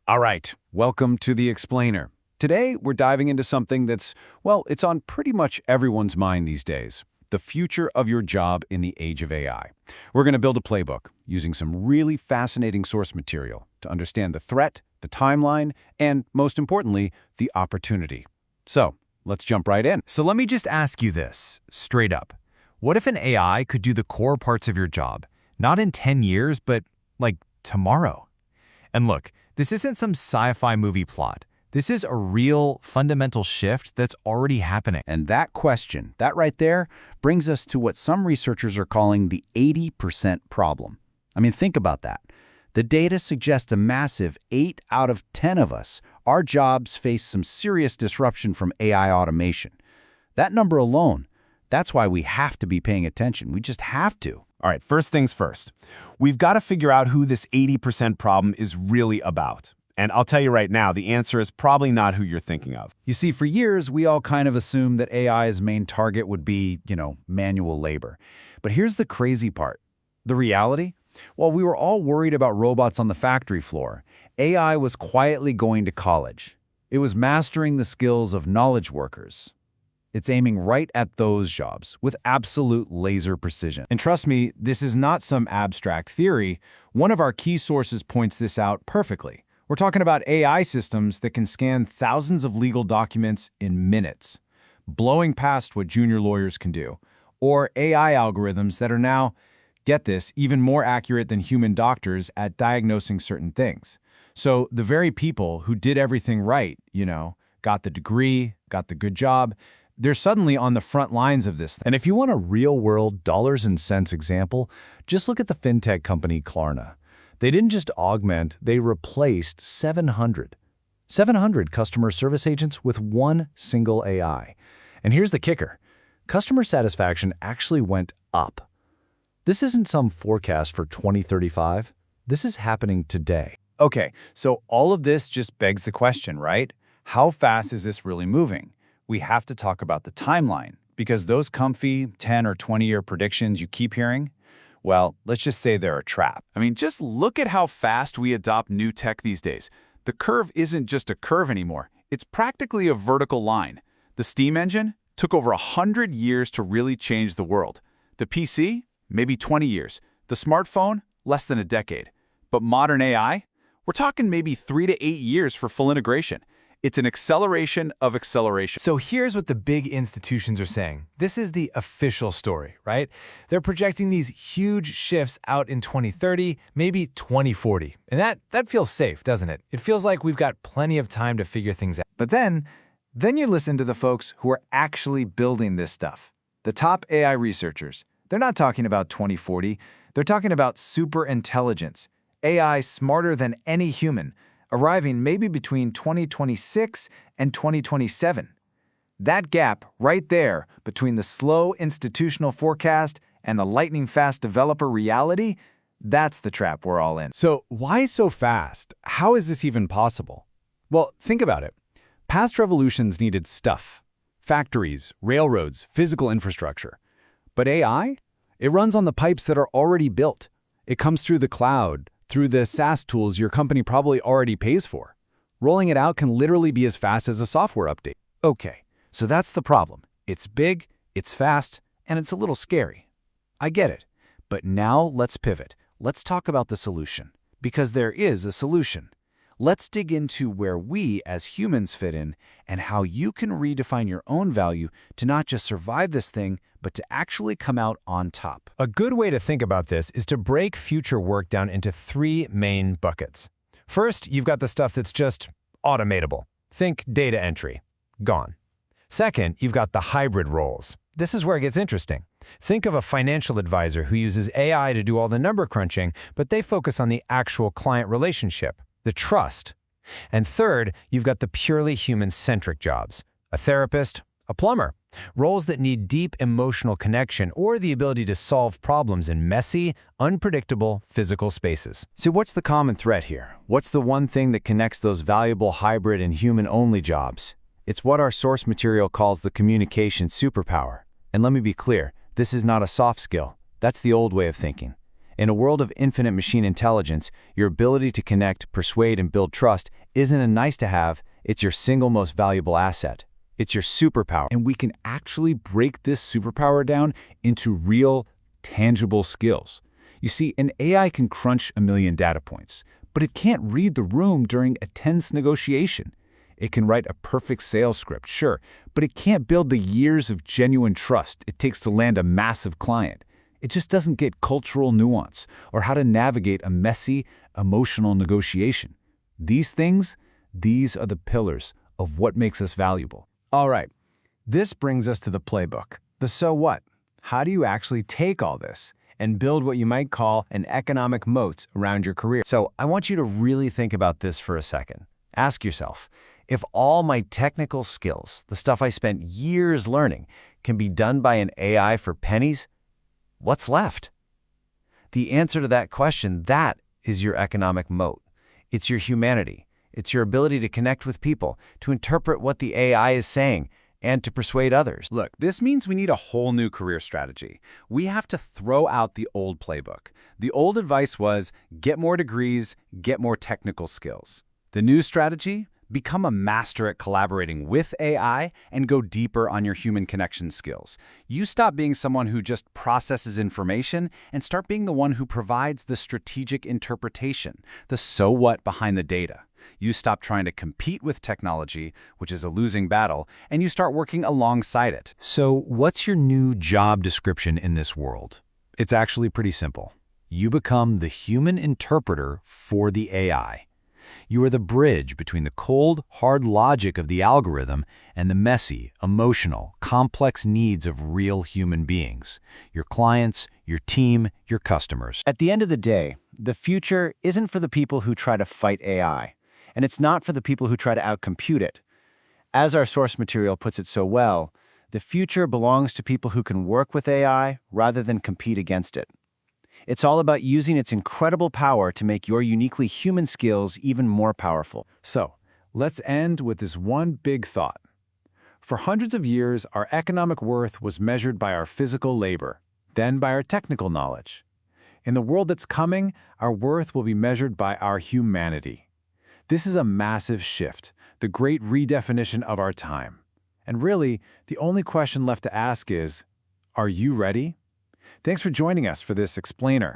All right, welcome to The Explainer. Today, we're diving into something that's, well, it's on pretty much everyone's mind these days. The future of your job in the age of AI. We're going to build a playbook using some really fascinating source material to understand the threat, the timeline, and, most importantly, the opportunity. So, let's jump right in. So let me just ask you this, straight up. What if an AI could do the core parts of your job, not in 10 years, but like tomorrow? And look, this isn't some sci-fi movie plot. This is a real, fundamental shift that's already happening. And that question, that right there, brings us to what some researchers are calling the 80% problem. I mean, think about that. The data suggests a massive 8 out of 10 of us, our jobs face some serious disruption from AI automation. That number alone, that's why we have to be paying attention. We just have to. All right, first things first. We've got to figure out who this 80% problem is really about. And I'll tell you right now, the answer is probably not who you're thinking of. You see, for years, we all kind of assumed that AI's main target would be, manual labor. But here's the crazy part. The reality? While we were all worried about robots on the factory floor, AI was quietly going to college. It was mastering the skills of knowledge workers. It's aiming right at those jobs with absolute laser precision. And trust me, this is not some abstract theory. One of our key sources points this out perfectly. We're talking about AI systems that can scan thousands of legal documents in minutes, blowing past what junior lawyers can do. Or AI algorithms that are now, get this, even more accurate than human doctors at diagnosing certain things. So the very people who did everything right, got the degree, got the good job, they're suddenly on the front lines of this. And if you want a real-world dollars and cents example, just look at the fintech company Klarna. They didn't just augment, they replaced 700 customer service agents with one single AI. And here's the kicker. Customer satisfaction actually went up. This isn't some forecast for 2035. This is happening today. Okay, so all of this just begs the question, right? How fast is this really moving? We have to talk about the timeline, because those comfy 10 or 20-year predictions you keep hearing, well, let's just say they're a trap. I mean, just look at how fast we adopt new tech these days. The curve isn't just a curve anymore. It's practically a vertical line. The steam engine took over 100 years to really change the world. The PC, maybe 20 years. The smartphone, less than a decade. But modern AI, we're talking maybe 3 to 8 years for full integration. It's an acceleration of acceleration. So here's what the big institutions are saying. This is the official story, right? They're projecting these huge shifts out in 2030, maybe 2040. And that feels safe, doesn't it? It feels like we've got plenty of time to figure things out. But then you listen to the folks who are actually building this stuff. The top AI researchers. They're not talking about 2040. They're talking about super intelligence. AI smarter than any human, arriving maybe between 2026 and 2027. That gap right there between the slow institutional forecast and the lightning-fast developer reality, that's the trap we're all in. So why so fast? How is this even possible? Well, think about it. Past revolutions needed stuff. Factories, railroads, physical infrastructure. But AI? It runs on the pipes that are already built. It comes through the cloud, through the SaaS tools your company probably already pays for. Rolling it out can literally be as fast as a software update. Okay, so that's the problem. It's big, it's fast, and it's a little scary. I get it. But now let's pivot. Let's talk about the solution. Because there is a solution. Let's dig into where we as humans fit in and how you can redefine your own value to not just survive this thing, but to actually come out on top. A good way to think about this is to break future work down into 3 main buckets. First, you've got the stuff that's just automatable. Think data entry. Gone. Second, you've got the hybrid roles. This is where it gets interesting. Think of a financial advisor who uses AI to do all the number crunching, but they focus on the actual client relationship, the trust. And third, you've got the purely human-centric jobs. A therapist, a plumber. Roles that need deep emotional connection or the ability to solve problems in messy, unpredictable physical spaces. So what's the common thread here? What's the one thing that connects those valuable hybrid and human-only jobs? It's what our source material calls the communication superpower. And let me be clear, this is not a soft skill. That's the old way of thinking. In a world of infinite machine intelligence, your ability to connect, persuade, and build trust isn't a nice-to-have, it's your single most valuable asset. It's your superpower. And we can actually break this superpower down into real, tangible skills. You see, an AI can crunch a million data points, but it can't read the room during a tense negotiation. It can write a perfect sales script, sure, but it can't build the years of genuine trust it takes to land a massive client. It just doesn't get cultural nuance or how to navigate a messy, emotional negotiation. These things, these are the pillars of what makes us valuable. All right, this brings us to the playbook. The so what? How do you actually take all this and build what you might call an economic moat around your career? So I want you to really think about this for a second. Ask yourself, if all my technical skills, the stuff I spent years learning, can be done by an AI for pennies, what's left? The answer to that question, that is your economic moat. It's your humanity. It's your ability to connect with people, to interpret what the AI is saying, and to persuade others. Look, this means we need a whole new career strategy. We have to throw out the old playbook. The old advice was, get more degrees, get more technical skills. The new strategy? Become a master at collaborating with AI and go deeper on your human connection skills. You stop being someone who just processes information and start being the one who provides the strategic interpretation, the so what behind the data. You stop trying to compete with technology, which is a losing battle, and you start working alongside it. So what's your new job description in this world? It's actually pretty simple. You become the human interpreter for the AI. You are the bridge between the cold, hard logic of the algorithm and the messy, emotional, complex needs of real human beings, your clients, your team, your customers. At the end of the day, the future isn't for the people who try to fight AI, and it's not for the people who try to outcompute it. As our source material puts it so well, the future belongs to people who can work with AI rather than compete against it. It's all about using its incredible power to make your uniquely human skills even more powerful. So, let's end with this one big thought. For hundreds of years, our economic worth was measured by our physical labor, then by our technical knowledge. In the world that's coming, our worth will be measured by our humanity. This is a massive shift, the great redefinition of our time. And really, the only question left to ask is, are you ready? Thanks for joining us for this explainer.